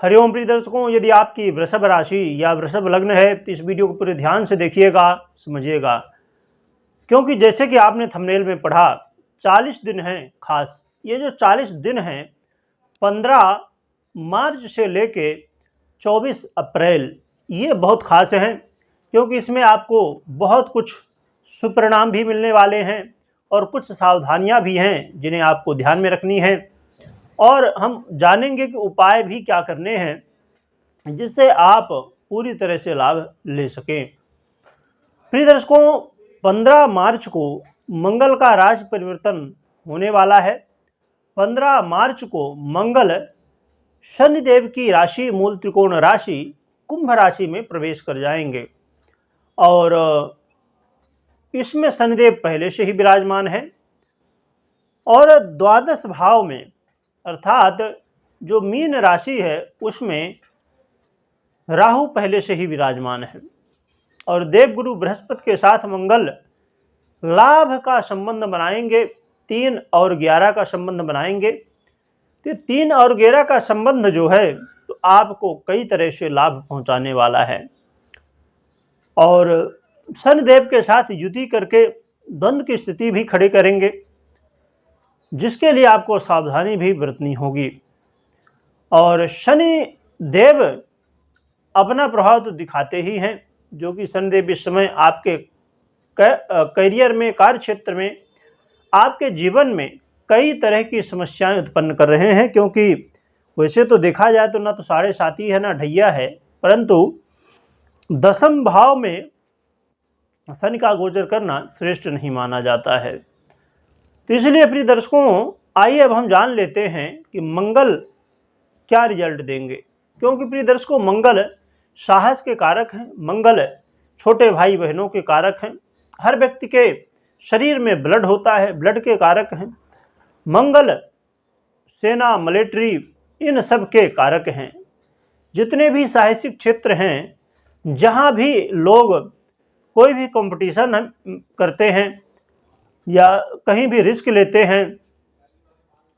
हरिओम प्रिय दर्शकों, यदि आपकी वृषभ राशि या वृषभ लग्न है तो इस वीडियो को पूरे ध्यान से देखिएगा, समझिएगा। क्योंकि जैसे कि आपने थंबनेल में पढ़ा 40 दिन हैं खास। ये जो 40 दिन हैं 15 मार्च से लेके 24 अप्रैल, ये बहुत खास हैं। क्योंकि इसमें आपको बहुत कुछ सुपरिणाम भी मिलने वाले हैं और कुछ सावधानियां भी हैं जिन्हें आपको ध्यान में रखनी है। और हम जानेंगे कि उपाय भी क्या करने हैं जिससे आप पूरी तरह से लाभ ले सकें। प्रिय दर्शकों, 15 मार्च को मंगल का राशि परिवर्तन होने वाला है। 15 मार्च को मंगल शनिदेव की राशि मूल त्रिकोण राशि कुंभ राशि में प्रवेश कर जाएंगे और इसमें शनिदेव पहले से ही विराजमान है और द्वादश भाव में अर्थात जो मीन राशि है उसमें राहु पहले से ही विराजमान है और देवगुरु बृहस्पति के साथ मंगल लाभ का संबंध बनाएंगे। 3 और 11 का संबंध बनाएंगे। तो 3 और 11 का संबंध जो है तो आपको कई तरह से लाभ पहुंचाने वाला है और शनिदेव के साथ युति करके द्वंद्व की स्थिति भी खड़ी करेंगे, जिसके लिए आपको सावधानी भी बरतनी होगी। और शनि देव अपना प्रभाव तो दिखाते ही हैं, जो कि शनिदेव इस समय आपके करियर में, कार्य क्षेत्र में, आपके जीवन में कई तरह की समस्याएं उत्पन्न कर रहे हैं। क्योंकि वैसे तो देखा जाए तो ना तो 7.5 है ना ढैया है, परंतु दशम भाव में शनि का गोचर करना श्रेष्ठ नहीं माना जाता है। तो इसलिए प्रिय दर्शकों, आइए अब हम जान लेते हैं कि मंगल क्या रिजल्ट देंगे। क्योंकि प्रिय दर्शकों, मंगल साहस के कारक हैं, मंगल छोटे भाई बहनों के कारक हैं, हर व्यक्ति के शरीर में ब्लड होता है, ब्लड के कारक हैं। मंगल सेना, मिलिट्री, इन सब के कारक हैं। जितने भी साहसिक क्षेत्र हैं, जहाँ भी लोग कोई भी कंपटीशन करते हैं या कहीं भी रिस्क लेते हैं,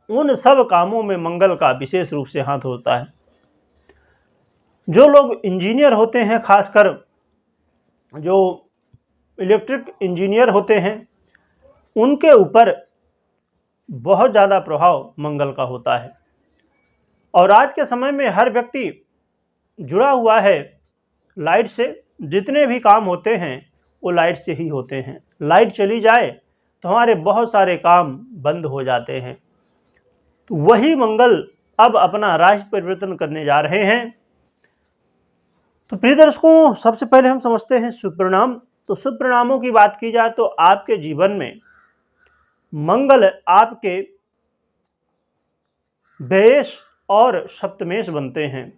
उन सब कामों में मंगल का विशेष रूप से हाथ होता है। जो लोग इंजीनियर होते हैं, खासकर जो इलेक्ट्रिक इंजीनियर होते हैं, उनके ऊपर बहुत ज़्यादा प्रभाव मंगल का होता है। और आज के समय में हर व्यक्ति जुड़ा हुआ है लाइट से। जितने भी काम होते हैं वो लाइट से ही होते हैं। लाइट चली जाए तो हमारे बहुत सारे काम बंद हो जाते हैं। तो वही मंगल अब अपना राशि परिवर्तन करने जा रहे हैं। तो प्रिय दर्शकों, सबसे पहले हम समझते हैं सुपरिणाम। तो सुपरिणामों की बात की जाए तो आपके जीवन में मंगल आपके व्ययेश और सप्तमेश बनते हैं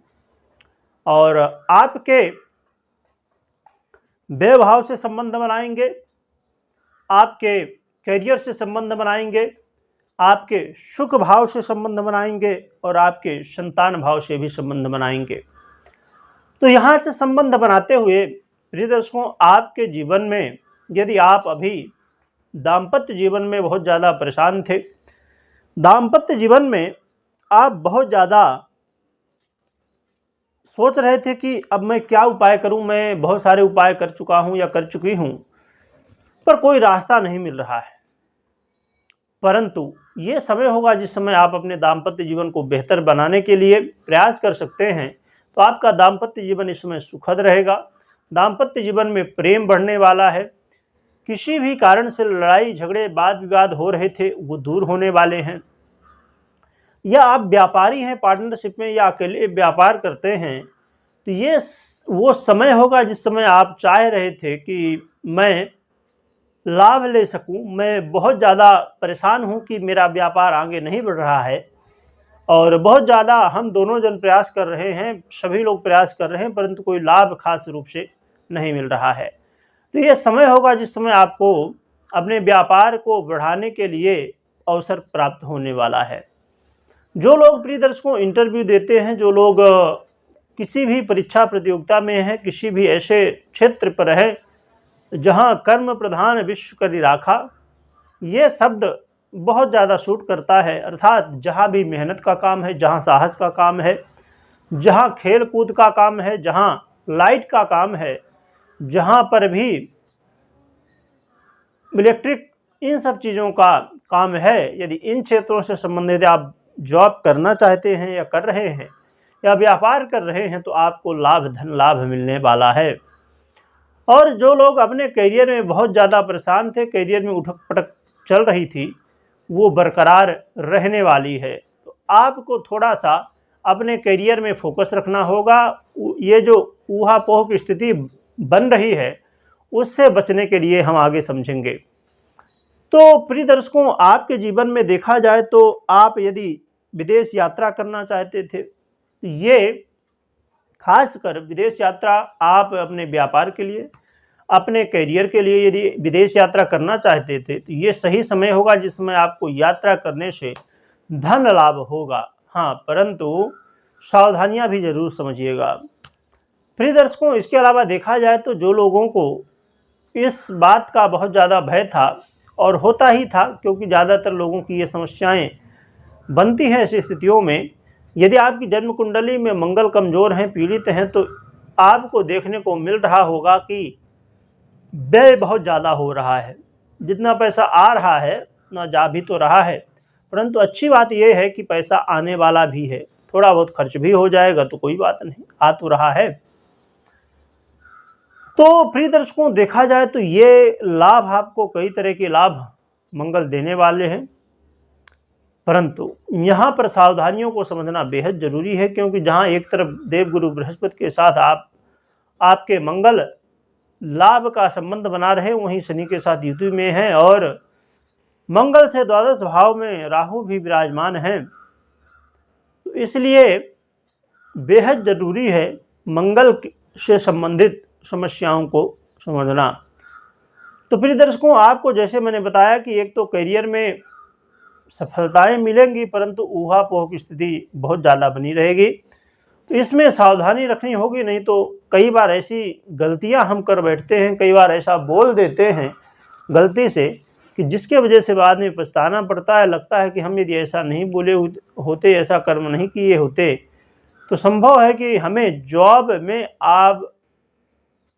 और आपके व्यय भाव से संबंध बनाएंगे, आपके करियर से संबंध बनाएंगे, आपके सुख भाव से संबंध बनाएंगे और आपके संतान भाव से भी संबंध बनाएंगे। तो यहाँ से संबंध बनाते हुए प्रिय दर्शकों, आपके जीवन में यदि आप अभी दाम्पत्य जीवन में बहुत ज़्यादा परेशान थे, दाम्पत्य जीवन में आप बहुत ज़्यादा सोच रहे थे कि अब मैं क्या उपाय करूं, मैं बहुत सारे उपाय कर चुका हूं या कर चुकी हूं, पर कोई रास्ता नहीं मिल रहा है। परंतु ये समय होगा जिस समय आप अपने दाम्पत्य जीवन को बेहतर बनाने के लिए प्रयास कर सकते हैं। तो आपका दाम्पत्य जीवन इस समय सुखद रहेगा। दाम्पत्य जीवन में प्रेम बढ़ने वाला है। किसी भी कारण से लड़ाई झगड़े, वाद विवाद हो रहे थे, वो दूर होने वाले हैं। या आप व्यापारी हैं, पार्टनरशिप में या अकेले व्यापार करते हैं, तो ये वो समय होगा जिस समय आप चाह रहे थे कि मैं लाभ ले सकूं, मैं बहुत ज़्यादा परेशान हूं कि मेरा व्यापार आगे नहीं बढ़ रहा है और बहुत ज़्यादा हम दोनों जन प्रयास कर रहे हैं, सभी लोग प्रयास कर रहे हैं, परंतु कोई लाभ खास रूप से नहीं मिल रहा है। तो ये समय होगा जिस समय आपको अपने व्यापार को बढ़ाने के लिए अवसर प्राप्त होने वाला है। जो लोग प्रिय दर्शकों इंटरव्यू देते हैं, जो लोग किसी भी परीक्षा प्रतियोगिता में हैं, किसी भी ऐसे क्षेत्र पर है जहां कर्म प्रधान विश्व करि राखा, ये शब्द बहुत ज़्यादा सूट करता है। अर्थात जहां भी मेहनत का काम है, जहां साहस का काम है, जहाँ खेल कूद का काम है, जहाँ लाइट का काम है, जहाँ पर भी इलेक्ट्रिक, इन सब चीज़ों का काम है, यदि इन क्षेत्रों से संबंधित आप जॉब करना चाहते हैं या कर रहे हैं या व्यापार कर रहे हैं तो आपको धन लाभ मिलने वाला है। और जो लोग अपने करियर में बहुत ज़्यादा परेशान थे, करियर में उठक पटक चल रही थी, वो बरकरार रहने वाली है। तो आपको थोड़ा सा अपने करियर में फोकस रखना होगा। ये जो ऊहापोह की स्थिति बन रही है उससे बचने के लिए हम आगे समझेंगे। तो प्रिय दर्शकों, आपके जीवन में देखा जाए तो आप यदि विदेश यात्रा करना चाहते थे, ये खासकर विदेश यात्रा आप अपने व्यापार के लिए, अपने करियर के लिए यदि विदेश यात्रा करना चाहते थे तो ये सही समय होगा जिसमें आपको यात्रा करने से धन लाभ होगा। हाँ, परंतु सावधानियां भी जरूर समझिएगा। प्रिय दर्शकों, इसके अलावा देखा जाए तो जो लोगों को इस बात का बहुत ज़्यादा भय था, और होता ही था क्योंकि ज़्यादातर लोगों की ये समस्याएं बनती हैं ऐसी स्थितियों में, यदि आपकी जन्म कुंडली में मंगल कमज़ोर हैं, पीड़ित हैं, तो आपको देखने को मिल रहा होगा कि व्यय बहुत ज़्यादा हो रहा है। जितना पैसा आ रहा है उतना जा भी तो रहा है, परंतु अच्छी बात यह है कि पैसा आने वाला भी है। थोड़ा बहुत खर्च भी हो जाएगा तो कोई बात नहीं, आ तो रहा है। तो प्रिय दर्शकों, देखा जाए तो ये लाभ, आपको कई तरह के लाभ मंगल देने वाले हैं, परंतु यहाँ पर सावधानियों को समझना बेहद जरूरी है, क्योंकि जहाँ एक तरफ देवगुरु बृहस्पति के साथ आपके मंगल लाभ का संबंध बना रहे, वहीं शनि के साथ युति में है, और मंगल से द्वादश भाव में राहु भी विराजमान हैं। तो इसलिए बेहद जरूरी है मंगल से संबंधित समस्याओं को समझना। तो प्रिय दर्शकों, आपको जैसे मैंने बताया कि एक तो करियर में सफलताएं मिलेंगी, परंतु ऊहापोह की स्थिति बहुत ज़्यादा बनी रहेगी। तो इसमें सावधानी रखनी होगी, नहीं तो कई बार ऐसी गलतियां हम कर बैठते हैं, कई बार ऐसा बोल देते हैं गलती से कि जिसके वजह से बाद में पछताना पड़ता है। लगता है कि हम यदि ऐसा नहीं बोले होते, ऐसा कर्म नहीं किए होते, तो संभव है कि हमें जॉब में आप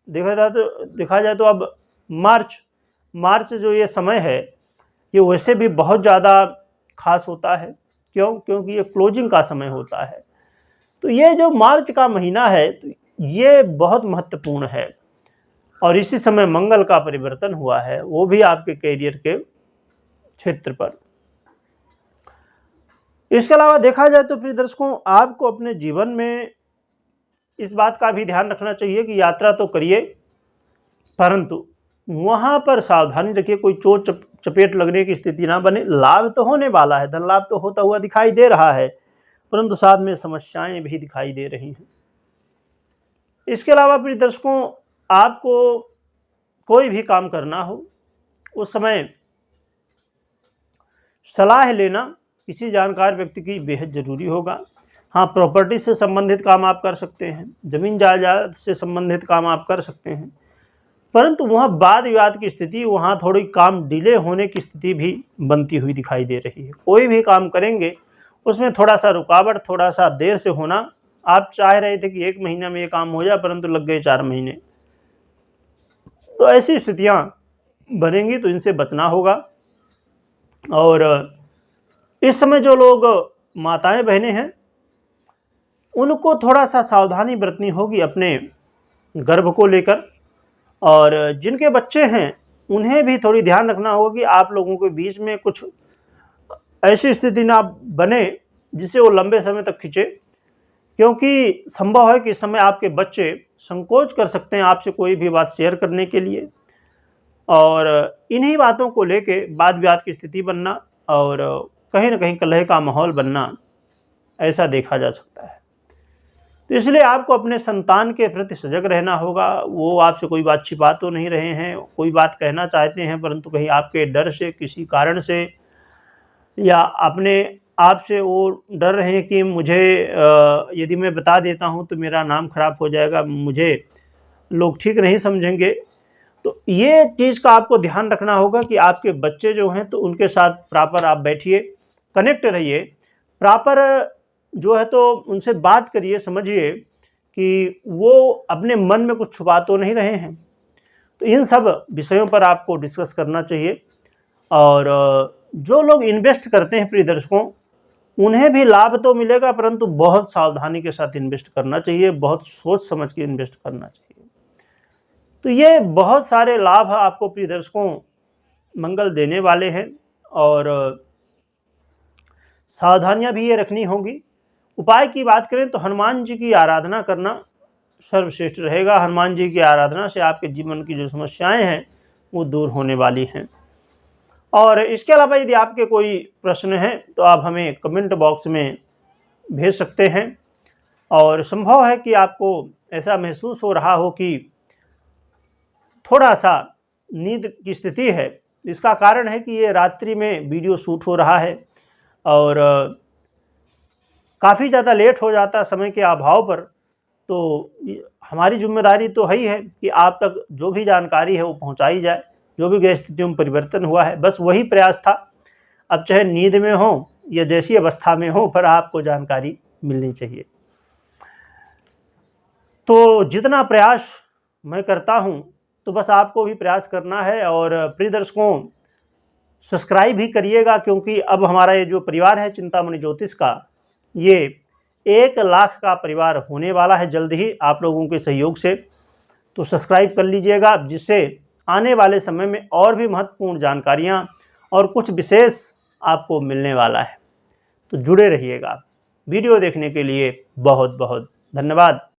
देखा जाए तो अब मार्च जो ये समय है, ये वैसे भी बहुत ज़्यादा खास होता है। क्यों? क्योंकि ये क्लोजिंग का समय होता है। तो ये जो मार्च का महीना है, तो ये बहुत महत्वपूर्ण है, और इसी समय मंगल का परिवर्तन हुआ है, वो भी आपके करियर के क्षेत्र पर। इसके अलावा देखा जाए तो प्रिय दर्शकों, आपको अपने जीवन में इस बात का भी ध्यान रखना चाहिए कि यात्रा तो करिए, परंतु वहाँ पर सावधानी रखिए, कोई चोट चपेट लगने की स्थिति ना बने। लाभ तो होने वाला है, धन लाभ तो होता हुआ दिखाई दे रहा है, परंतु साथ में समस्याएं भी दिखाई दे रही हैं। इसके अलावा प्रिय दर्शकों, आपको कोई भी काम करना हो उस समय सलाह लेना किसी जानकार व्यक्ति की बेहद ज़रूरी होगा। हाँ, प्रॉपर्टी से संबंधित काम आप कर सकते हैं, ज़मीन जायदाद से संबंधित काम आप कर सकते हैं, परंतु वहाँ वाद विवाद की स्थिति, वहाँ थोड़ी काम डिले होने की स्थिति भी बनती हुई दिखाई दे रही है। कोई भी काम करेंगे उसमें थोड़ा सा रुकावट, थोड़ा सा देर से होना। आप चाह रहे थे कि 1 महीना में ये काम हो जाए, परंतु लग गए 4 महीने। तो ऐसी स्थितियाँ बनेंगी, तो इनसे बचना होगा। और इस समय जो लोग माताएं बहनें हैं, उनको थोड़ा सा सावधानी बरतनी होगी अपने गर्भ को लेकर, और जिनके बच्चे हैं उन्हें भी थोड़ी ध्यान रखना होगा कि आप लोगों के बीच में कुछ ऐसी स्थिति ना बने जिसे वो लंबे समय तक खींचे, क्योंकि संभव है कि इस समय आपके बच्चे संकोच कर सकते हैं आपसे कोई भी बात शेयर करने के लिए, और इन्हीं बातों को लेके वाद विवाद की स्थिति बनना और कहीं ना कहीं कलह का माहौल बनना, ऐसा देखा जा सकता है। तो इसलिए आपको अपने संतान के प्रति सजग रहना होगा। वो आपसे कोई बात छिपा तो नहीं रहे हैं, कोई बात कहना चाहते हैं, परंतु कहीं आपके डर से, किसी कारण से, या अपने आप से वो डर रहे हैं कि मुझे यदि मैं बता देता हूँ तो मेरा नाम खराब हो जाएगा, मुझे लोग ठीक नहीं समझेंगे। तो ये चीज़ का आपको ध्यान रखना होगा कि आपके बच्चे जो हैं तो उनके साथ प्रॉपर आप बैठिए, कनेक्ट रहिए, प्रॉपर जो है तो उनसे बात करिए, समझिए कि वो अपने मन में कुछ छुपा तो नहीं रहे हैं। तो इन सब विषयों पर आपको डिस्कस करना चाहिए। और जो लोग इन्वेस्ट करते हैं प्रिय दर्शकों, उन्हें भी लाभ तो मिलेगा, परंतु बहुत सावधानी के साथ इन्वेस्ट करना चाहिए, बहुत सोच समझ के इन्वेस्ट करना चाहिए। तो ये बहुत सारे लाभ आपको प्रिय दर्शकों मंगल देने वाले हैं, और सावधानियां भी ये रखनी होंगी। उपाय की बात करें तो हनुमान जी की आराधना करना सर्वश्रेष्ठ रहेगा। हनुमान जी की आराधना से आपके जीवन की जो समस्याएं हैं वो दूर होने वाली हैं। और इसके अलावा यदि आपके कोई प्रश्न हैं तो आप हमें कमेंट बॉक्स में भेज सकते हैं। और संभव है कि आपको ऐसा महसूस हो रहा हो कि थोड़ा सा नींद की स्थिति है। इसका कारण है कि ये रात्रि में वीडियो शूट हो रहा है और काफ़ी ज़्यादा लेट हो जाता है समय के अभाव पर। तो हमारी जिम्मेदारी तो है ही है कि आप तक जो भी जानकारी है वो पहुंचाई जाए, जो भी ग्रह स्थितियों में परिवर्तन हुआ है, बस वही प्रयास था। अब चाहे नींद में हो या जैसी अवस्था में हो, पर आपको जानकारी मिलनी चाहिए। तो जितना प्रयास मैं करता हूं, तो बस आपको भी प्रयास करना है। और प्रिय दर्शकों, सब्सक्राइब भी करिएगा, क्योंकि अब हमारा ये जो परिवार है चिंतामणि ज्योतिष का, ये 1 लाख का परिवार होने वाला है जल्द ही आप लोगों के सहयोग से। तो सब्सक्राइब कर लीजिएगा, जिससे आने वाले समय में और भी महत्वपूर्ण जानकारियां और कुछ विशेष आपको मिलने वाला है। तो जुड़े रहिएगा। वीडियो देखने के लिए बहुत बहुत धन्यवाद।